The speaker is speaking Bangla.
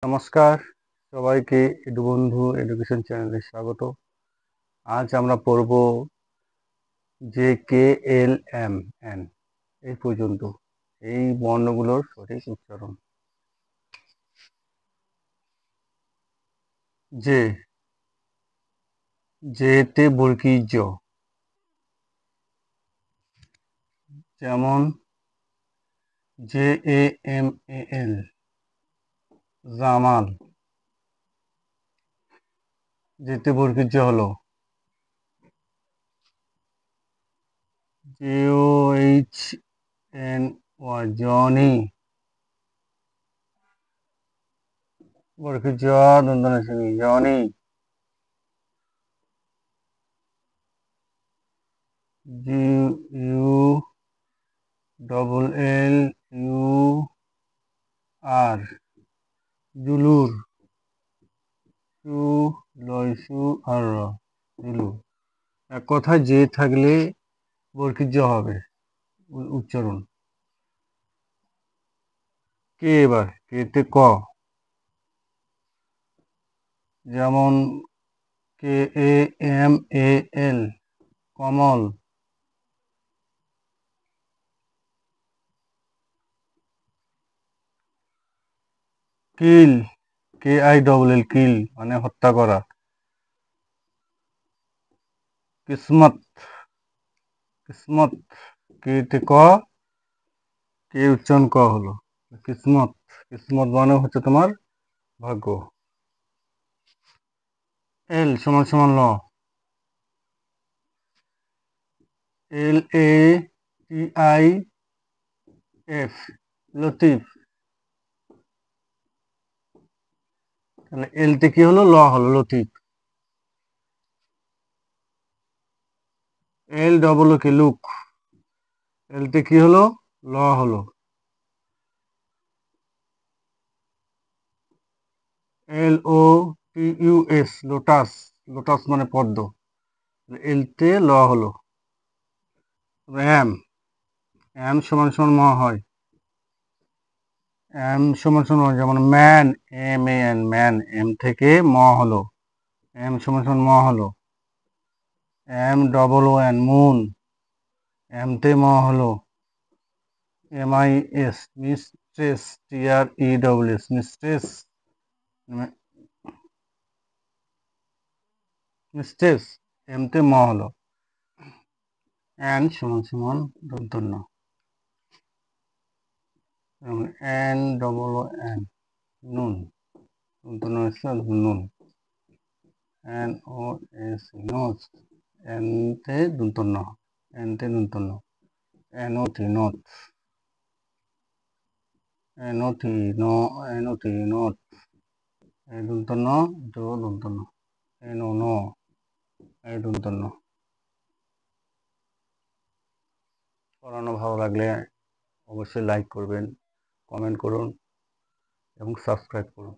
নমস্কার সবাইকে বন্ধু এডুকেশন চ্যানেলে স্বাগত। আজ আমরা পড়ব JKLMN এই পর্যন্ত এই বর্ণগুলোর সঠিক উচ্চারণ। যেতে বর্গীয় জ, যেমন JAMAL জামাল। যেতে বর্গীয় জ হলো JOHNY জনি। বর্গীয় জ দন্তন্য শ জনি। JULLUR জুলুর। জুলুর। এক কথায় যে থাকলে বর্গীয় জ হবে উচ্চারণ। কে, এবার কেতে ক, যেমন KAMAL কমল। কিল, KILL কিল মানে হত্যা করা। কিসমত, কিসমত কেতে ক, কে উচ্চারণ ক হলো কিসমত। কিসমত মানে হচ্ছে তোমার ভাগ্য। এল সমান সমান ল, LATIF লতিফ। তাহলে এলতে কি হলো, ল হলো লতিফ। LOOK look. এলতে কি হলো, ল হলো। LOTUS lotus. লোটাস মানে পদ্ম। এলতে ল হলো। এম সমান সমান ম হয়। এম সমান সমান যেমন ম্যান, MAN ম্যান। এম থেকে ম হলো, এম সমান সমান ম হলো। MOON moon. এম তে ম হলো। MIS mistress, TRESS mistress. Mistress M তে ম হলো। এন সমান সমান দন্তন্য, NOON নুন। দন্তন্য হচ্ছে নুন। NOS নোস। এনতে দন্তন্য, এনতে দন্তন্য। NOT not. NOT not. এই দন্তন্য, দ দন্তন্য। NO এই দন্তন্য। পড়ানো ভালো লাগলে অবশ্যই লাইক করবেন, কমেন্ট করুন এবং সাবস্ক্রাইব করুন।